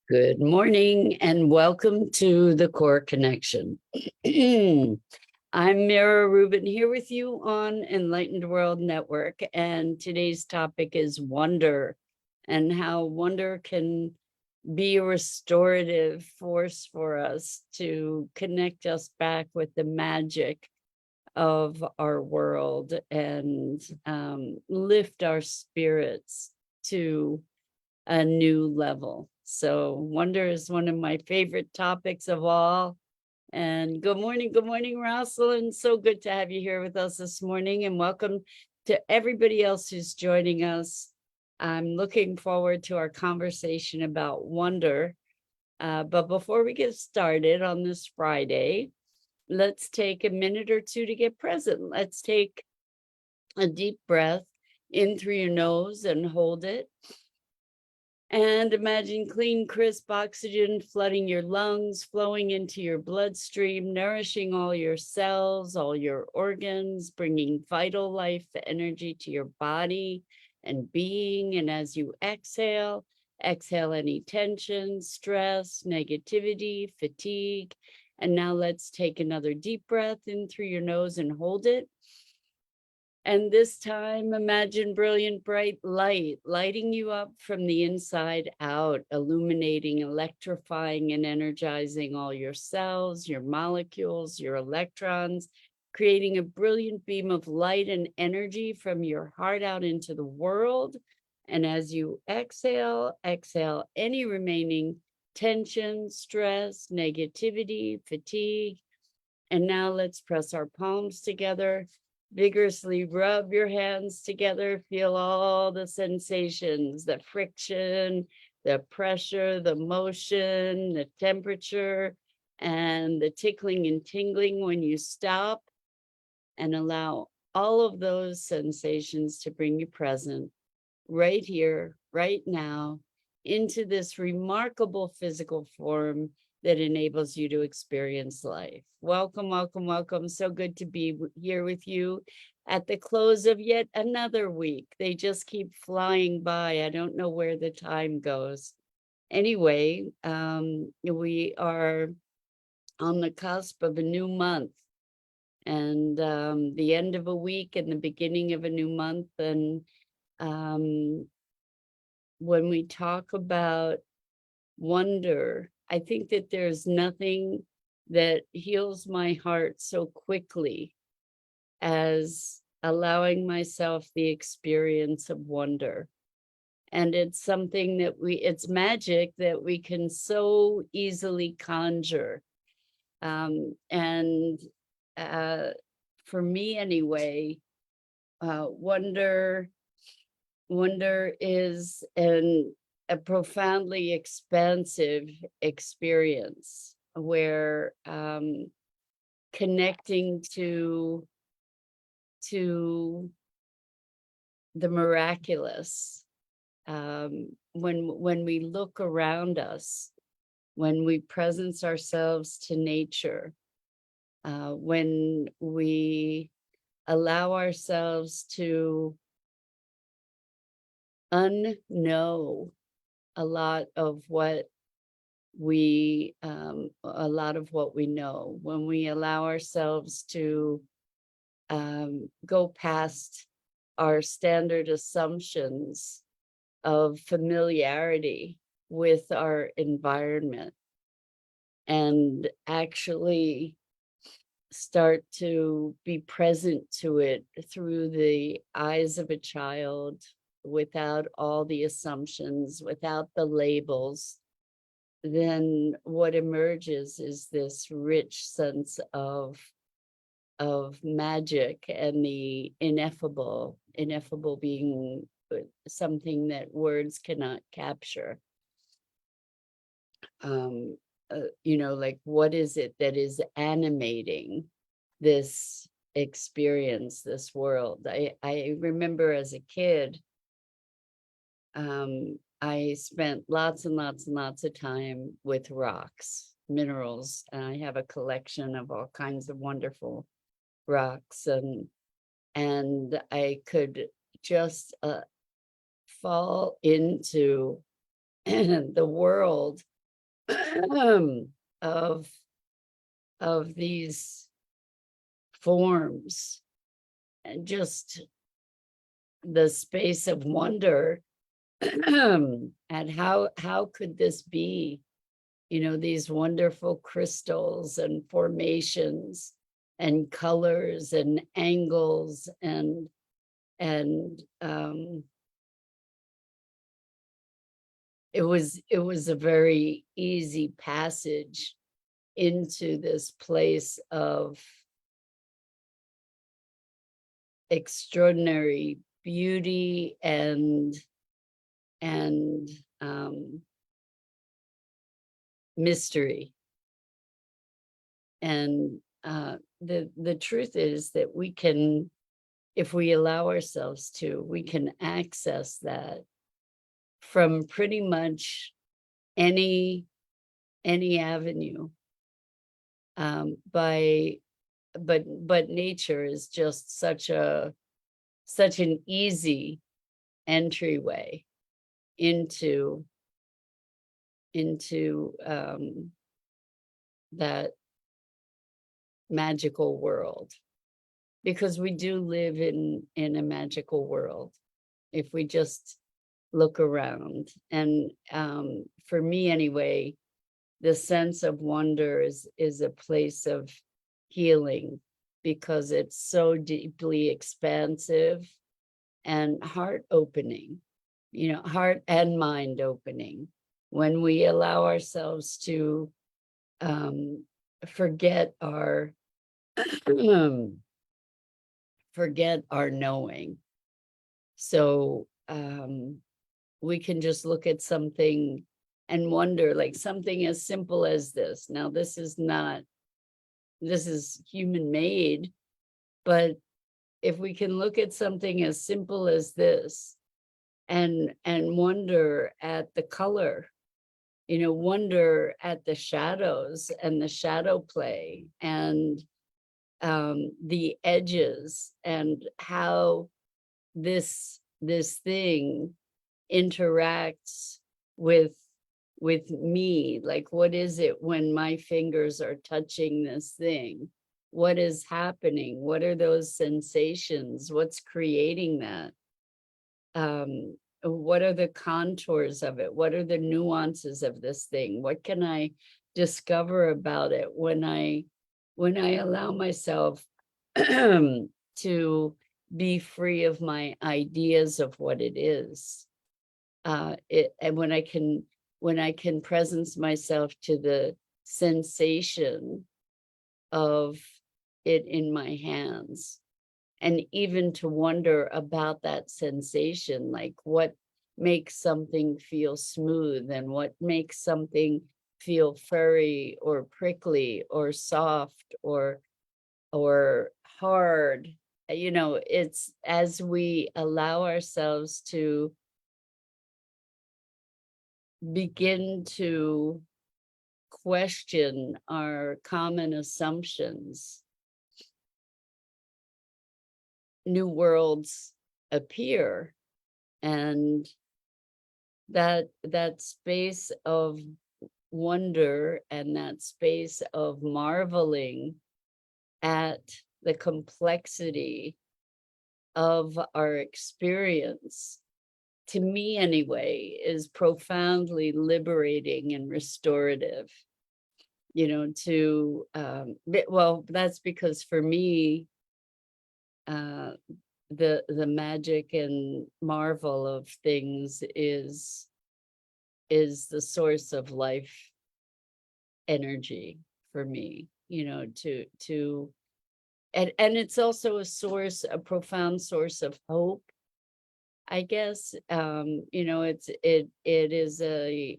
Good morning and welcome to the Core Connection. I'm Mira Rubin here with you on Enlightened World Network, and today's topic is wonder and how wonder can be a restorative force for us to connect us back with the magic of our world and lift our spirits to a new level. So wonder is one of my favorite topics of all. And good morning, Rosalind. So good to have you here with us this morning, and welcome to everybody else who's joining us. I'm looking forward to our conversation about wonder. But before we get started on this Friday, let's take a minute or two to get present. Let's take a deep breath in through your nose and hold it. And imagine clean, crisp oxygen flooding your lungs, flowing into your bloodstream, nourishing all your cells, all your organs, bringing vital life energy to your body and being. And as you exhale, exhale any tension, stress, negativity, fatigue. And now let's take another deep breath in through your nose and hold it. And this time, imagine brilliant, bright light, lighting you up from the inside out, illuminating, electrifying, and energizing all your cells, your molecules, your electrons, creating a brilliant beam of light and energy from your heart out into the world. And as you exhale, exhale any remaining tension, stress, negativity, fatigue. And now let's press our palms together. Vigorously rub your hands together, feel all the sensations, the friction, the pressure, the motion, the temperature, and the tickling and tingling when you stop, and allow all of those sensations to bring you present right here, right now, into this remarkable physical form that enables you to experience life. Welcome, welcome, welcome. So good to be here with you at the close of yet another week. They just keep flying by. I don't know where the time goes. Anyway, we are on the cusp of a new month, and the end of a week and the beginning of a new month. And when we talk about wonder, I think that there's nothing that heals my heart so quickly as allowing myself the experience of wonder. And it's something that it's magic that we can so easily conjure. And for me anyway, wonder is a profoundly expansive experience where connecting to the miraculous, when we look around us, when we presence ourselves to nature, when we allow ourselves to unknow a lot of what we know, when we allow ourselves to go past our standard assumptions of familiarity with our environment and actually start to be present to it through the eyes of a child, without all the assumptions, without the labels, then what emerges is this rich sense of magic and the ineffable being something that words cannot capture. Like, what is it that is animating this experience, this world? I remember as a kid, I spent lots and lots and lots of time with rocks, minerals, and I have a collection of all kinds of wonderful rocks, and I could just fall into the world of these forms, and just the space of wonder at how could this be, these wonderful crystals and formations and colors and angles, and it was a very easy passage into this place of extraordinary beauty and mystery. And the truth is that we can, if we allow ourselves to, we can access that from pretty much any avenue. But nature is just such an easy entryway into that magical world, because we do live in a magical world if we just look around. And for me anyway, the sense of wonder is a place of healing, because it's so deeply expansive and heart opening, heart and mind opening, when we allow ourselves to forget our forget our knowing. So we can just look at something and wonder, like something as simple as this. Now, this is human made, but if we can look at something as simple as this and wonder at the color, wonder at the shadows and the shadow play and the edges, and how this thing interacts with me. Like, what is it when my fingers are touching this thing? What is happening? What are those sensations? What's creating that? What are the contours of it? What are the nuances of this thing? What can I discover about it when I allow myself to be free of my ideas of what it is? And when I can presence myself to the sensation of it in my hands, and even to wonder about that sensation, like what makes something feel smooth and what makes something feel furry or prickly or soft or hard. It's as we allow ourselves to begin to question our common assumptions, new worlds appear. And that space of wonder and that space of marveling at the complexity of our experience, to me anyway, is profoundly liberating and restorative. Well, that's because for me, the magic and marvel of things is the source of life energy for me, and it's also a profound source of hope, I guess. It is an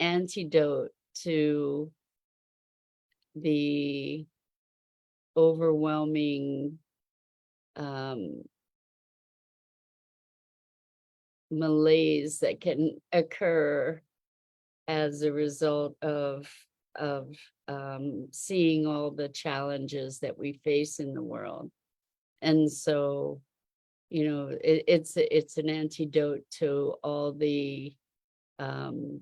antidote to the overwhelming malaise that can occur as a result of seeing all the challenges that we face in the world. And so You know, it's an antidote to all um,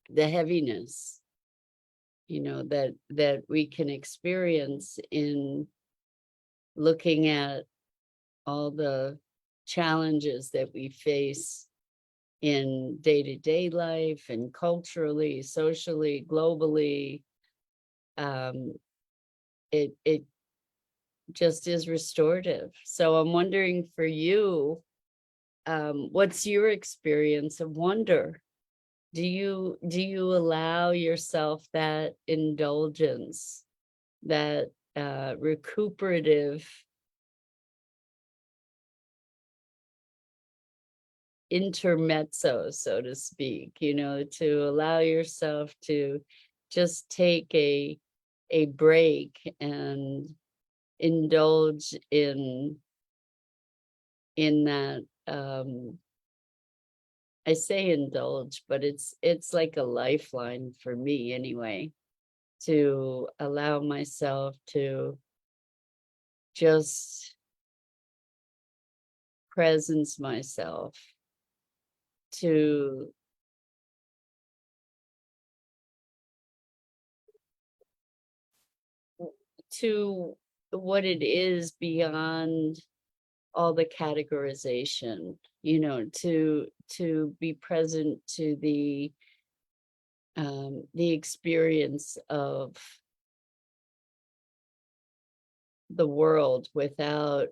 the heaviness, you know, that we can experience in looking at all the challenges that we face in day-to-day life and culturally, socially, globally. Um, it just is restorative. So I'm wondering for you, what's your experience of wonder? Do you allow yourself that indulgence, that recuperative intermezzo, so to speak, you know, to allow yourself to just take a break and indulge in that, I say indulge, but it's like a lifeline for me anyway, to allow myself to just presence myself to to what it is beyond all the categorization, you know, to be present to the experience of the world without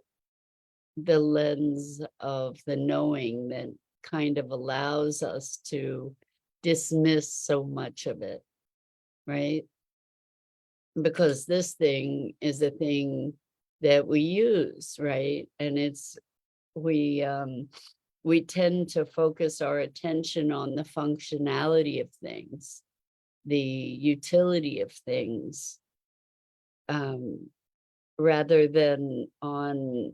the lens of the knowing that kind of allows us to dismiss so much of it, right? Because this thing is a thing that we use, right? And it's we tend to focus our attention on the functionality of things, the utility of things, um, rather than on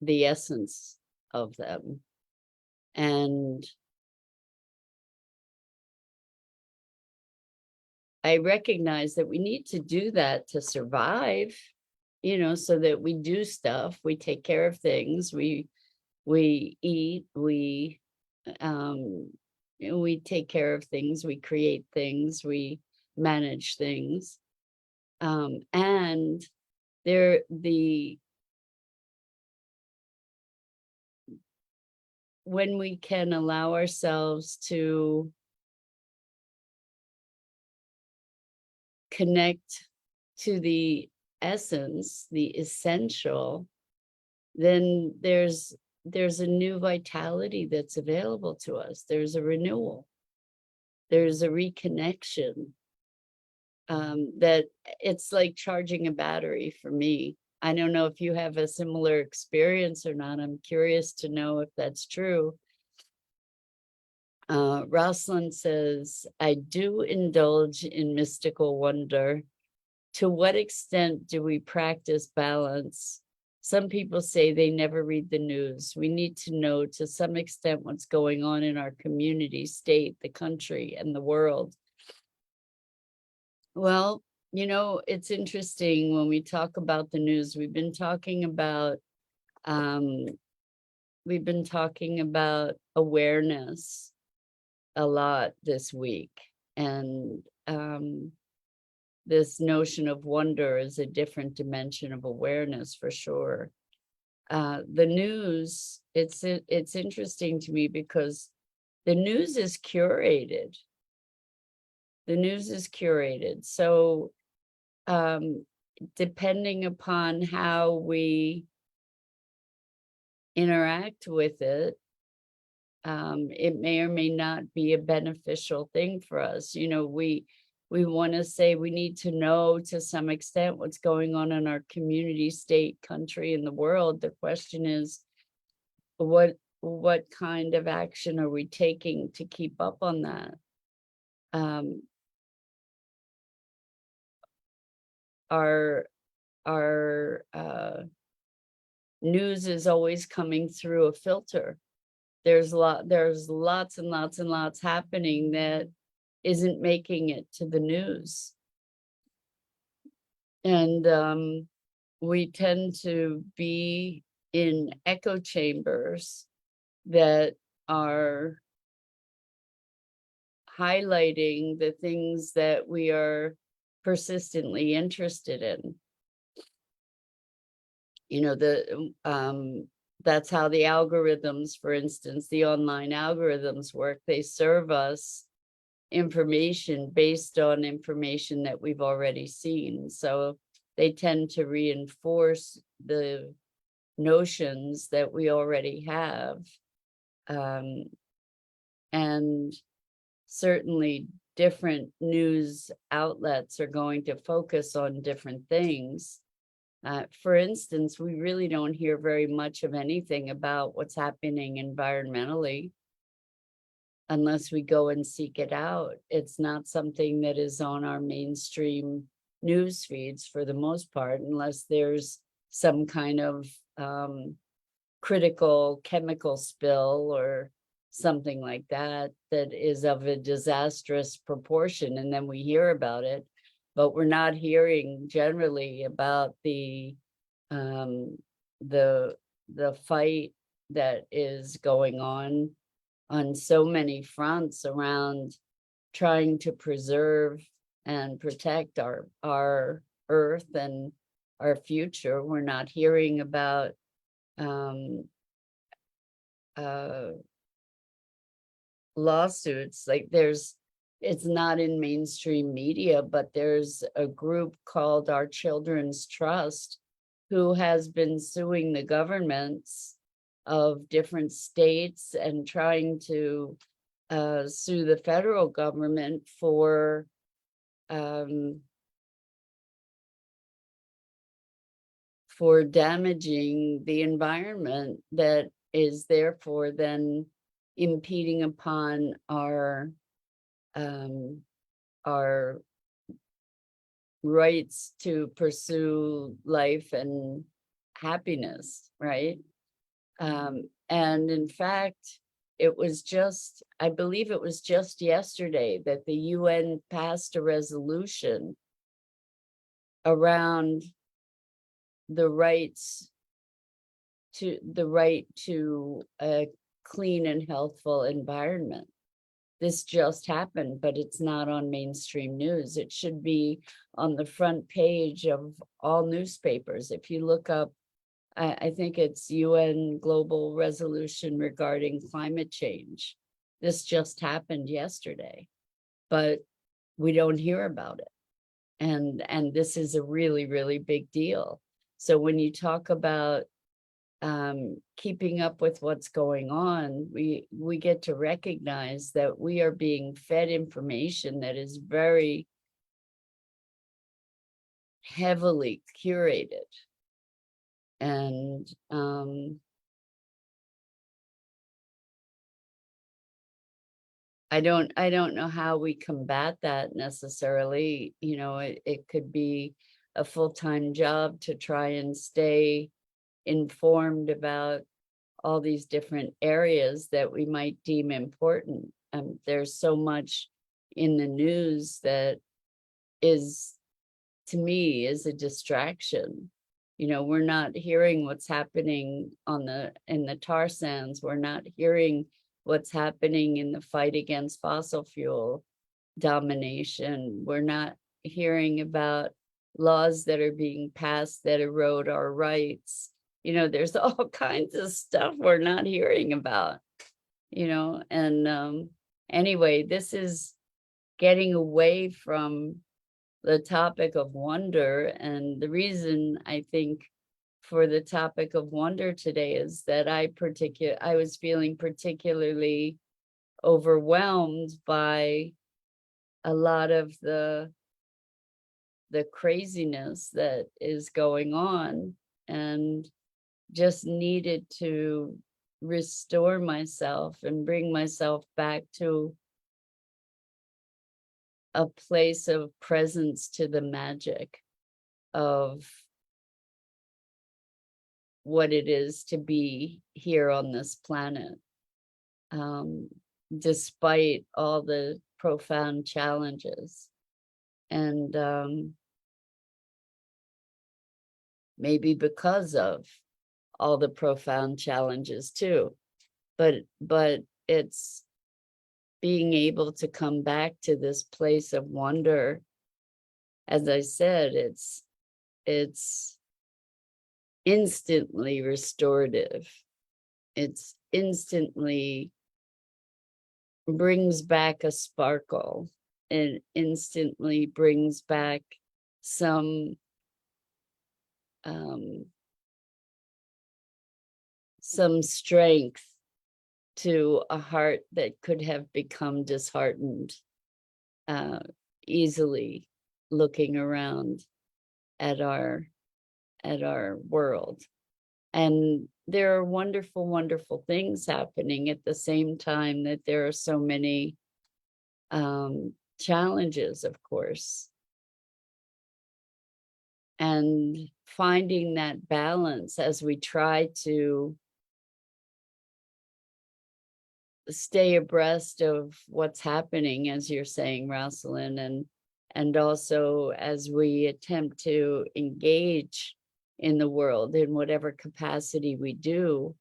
the essence of them. And I recognize that we need to do that to survive, you know, so that we do stuff, we take care of things, we eat, um, we take care of things, we create things, we manage things. And there the when we can allow ourselves to connect to the essence, the essential, then there's a new vitality that's available to us. There's a renewal. There's a reconnection, that it's like charging a battery for me. I don't know if you have a similar experience or not. I'm curious to know if that's true. Rosalind says, I do indulge in mystical wonder. To what extent do we practice balance? Some people say they never read the news. We need to know to some extent what's going on in our community, state, the country, and the world. Well, you know, it's interesting when we talk about the news. Um, we've been talking about awareness a lot this week, and this notion of wonder is a different dimension of awareness for sure. The news, it's interesting to me because the news is curated. The news is curated. So depending upon how we interact with it, it may or may not be a beneficial thing for us. You know, we want to say we need to know to some extent what's going on in our community, state, country, and the world. The question is, what kind of action are we taking to keep up on that? Our news is always coming through a filter. There's lots and lots and lots happening that isn't making it to the news. And we tend to be in echo chambers that are highlighting the things that we are persistently interested in. You know, that's how the algorithms, for instance, the online algorithms work. They serve us information based on information that we've already seen. So they tend to reinforce the notions that we already have. And certainly different news outlets are going to focus on different things. For instance, we really don't hear very much of anything about what's happening environmentally unless we go and seek it out. It's not something that is on our mainstream news feeds for the most part, unless there's some kind of critical chemical spill or something like that that is of a disastrous proportion, and then we hear about it. But we're not hearing generally about the fight that is going on so many fronts around trying to preserve and protect our earth and our future. We're not hearing about lawsuits. Like it's not in mainstream media, but there's a group called Our Children's Trust who has been suing the governments of different states and trying to sue the federal government for damaging the environment that is therefore then impeding upon our rights to pursue life and happiness, right? And in fact, I believe it was just yesterday that the UN passed a resolution around the right to a clean and healthful environment. This just happened, but it's not on mainstream news. It should be on the front page of all newspapers. If you look up, I think it's UN Global Resolution regarding climate change. This just happened yesterday, but we don't hear about it. And this is a really, really big deal. So when you talk about keeping up with what's going on, we get to recognize that we are being fed information that is very heavily curated. And I don't know how we combat that necessarily. You know, it could be a full-time job to try and stay informed about all these different areas that we might deem important. There's so much in the news that is, to me, is a distraction. You know, we're not hearing what's happening in the tar sands. We're not hearing what's happening in the fight against fossil fuel domination. We're not hearing about laws that are being passed that erode our rights. You know, there's all kinds of stuff we're not hearing about, you know. And anyway, this is getting away from the topic of wonder. And the reason I think for the topic of wonder today is that I was feeling particularly overwhelmed by a lot of the craziness that is going on, and just needed to restore myself and bring myself back to a place of presence to the magic of what it is to be here on this planet, despite all the profound challenges. And maybe because of all the profound challenges too. But it's being able to come back to this place of wonder. As I said, it's instantly restorative. It's instantly brings back a sparkle. It instantly brings back some strength to a heart that could have become disheartened easily, looking around at our world. And there are wonderful, wonderful things happening at the same time that there are so many challenges, of course. And finding that balance as we try to stay abreast of what's happening, as you're saying, Rosalind, and also as we attempt to engage in the world in whatever capacity we do,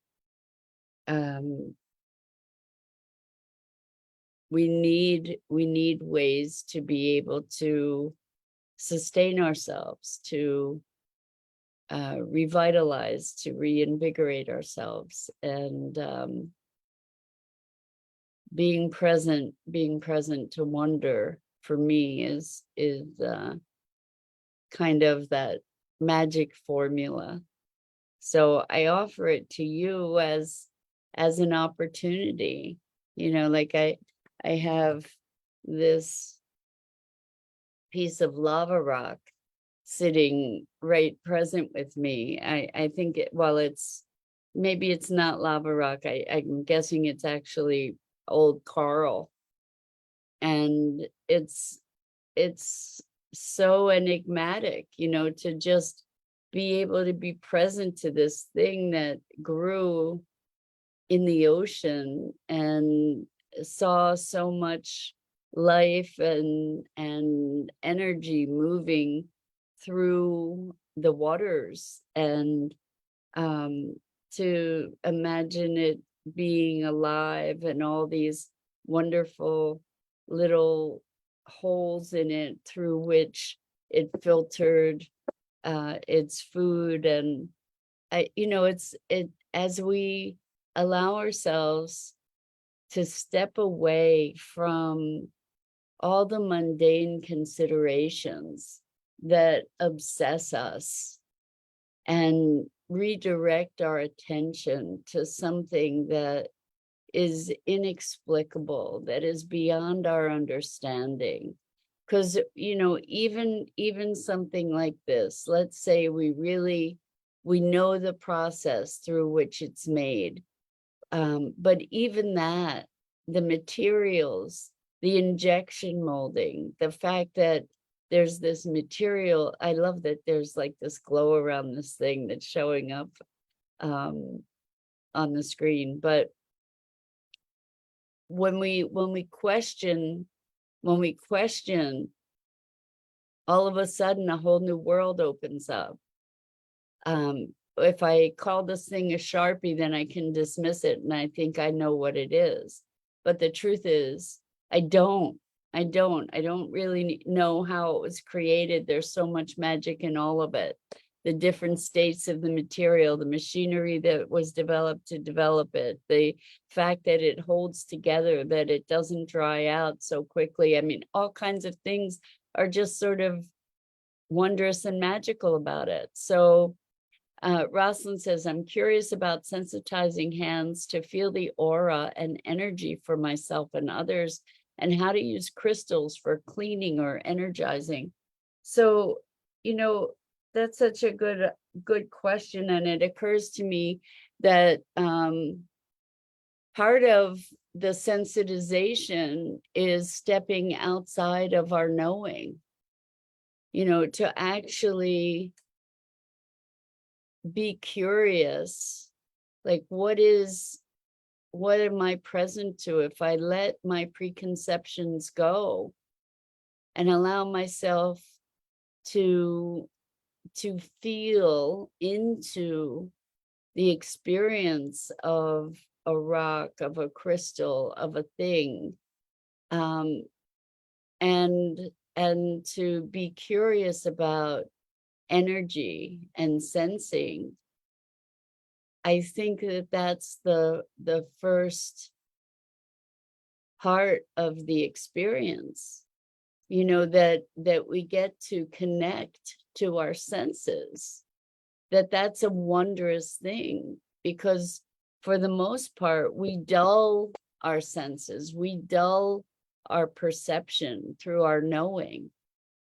we need ways to be able to sustain ourselves, to revitalize, to reinvigorate ourselves, and being present to wonder, for me, is kind of that magic formula. So I offer it to you as an opportunity. Like I have this piece of lava rock sitting right present with me. I think maybe it's not lava rock. I'm guessing it's actually old coral. And it's so enigmatic, to just be able to be present to this thing that grew in the ocean and saw so much life and energy moving through the waters, and to imagine it being alive and all these wonderful little holes in it through which it filtered its food. And as we allow ourselves to step away from all the mundane considerations that obsess us and redirect our attention to something that is inexplicable, that is beyond our understanding. Because even something like this, let's say we know the process through which it's made, but even that, the materials, the injection molding, the fact that there's this material, I love that there's like this glow around this thing that's showing up on the screen. But when we question, all of a sudden a whole new world opens up. If I call this thing a Sharpie, then I can dismiss it and I think I know what it is. But the truth is, I don't really know how it was created. There's so much magic in all of it. The different states of the material, the machinery that was developed to develop it, the fact that it holds together, that it doesn't dry out so quickly. I mean, all kinds of things are just sort of wondrous and magical about it. So Rosalind says, I'm curious about sensitizing hands to feel the aura and energy for myself and others, and how to use crystals for cleaning or energizing. So, that's such a good question. And it occurs to me that part of the sensitization is stepping outside of our knowing, to actually be curious, like what am I present to if I let my preconceptions go and allow myself to to feel into the experience of a rock, of a crystal, of a thing, um, and to be curious about energy and sensing. I think that that's the first part of the experience, you know, that we get to connect to our senses, that's a wondrous thing, because for the most part we dull our senses, we dull our perception through our knowing.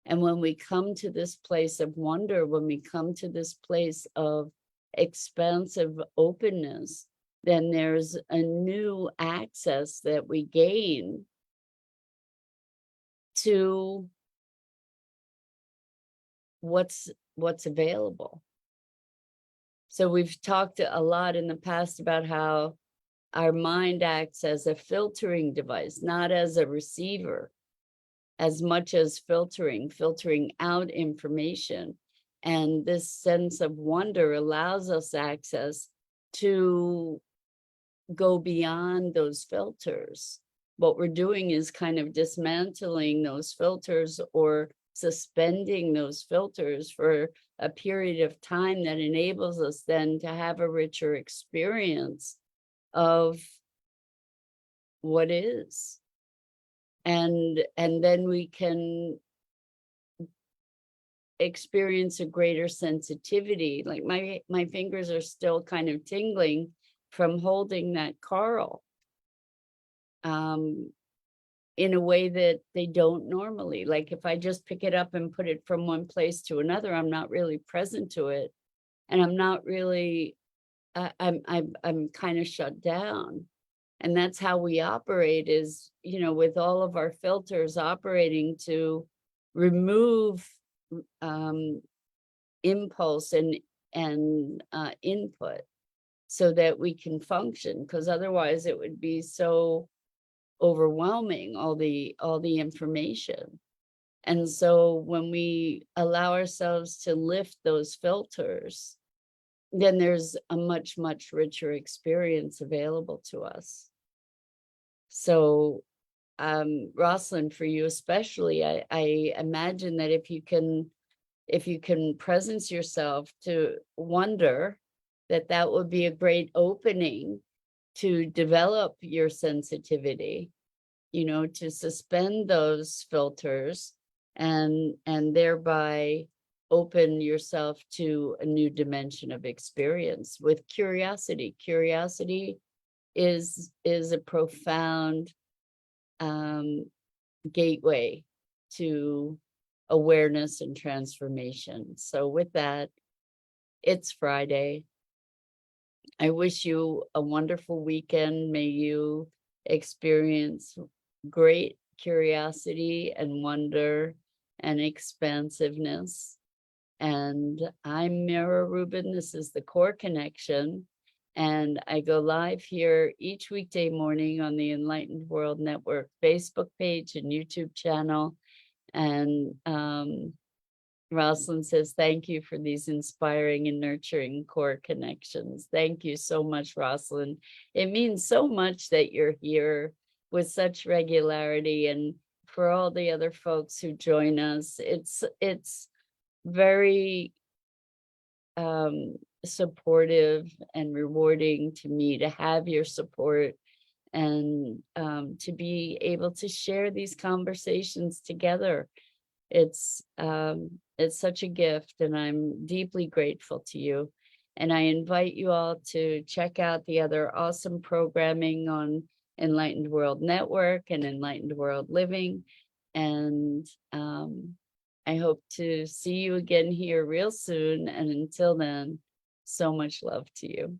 And when we come to this place of wonder, when we come to this place of expansive openness, then there's a new access that we gain to what's available. So we've talked a lot in the past about how our mind acts as a filtering device, not as a receiver, as much as filtering out information. And this sense of wonder allows us access to go beyond those filters. What we're doing is kind of dismantling those filters or suspending those filters for a period of time that enables us then to have a richer experience of what is. And then we can experience a greater sensitivity. Like my fingers are still kind of tingling from holding that coral in a way that they don't normally. Like if I just pick it up and put it from one place to another, I'm not really present to it, and I'm not really. I'm kind of shut down. And that's how we operate, is, you know, with all of our filters operating to remove impulse and input, so that we can function, because otherwise it would be so overwhelming, all the information. And so when we allow ourselves to lift those filters, then there's a much richer experience available to us. So Rosalind, for you especially, I imagine that if you can presence yourself to wonder, that would be a great opening to develop your sensitivity, you know, to suspend those filters and thereby open yourself to a new dimension of experience with curiosity. Curiosity is a profound gateway to awareness and transformation. So with that, it's Friday. I wish you a wonderful weekend. May you experience great curiosity and wonder and expansiveness. And I'm Mira Rubin. This is the Core Connection. And I go live here each weekday morning on the Enlightened World Network Facebook page and YouTube channel. And Rosalind says, thank you for these inspiring and nurturing core connections. Thank you so much, Rosalind. It means so much that you're here with such regularity. And for all the other folks who join us, it's very supportive and rewarding to me to have your support, and to be able to share these conversations together. It's such a gift, and I'm deeply grateful to you. And I invite you all to check out the other awesome programming on Enlightened World Network and Enlightened World Living. And I hope to see you again here real soon. And until then, so much love to you.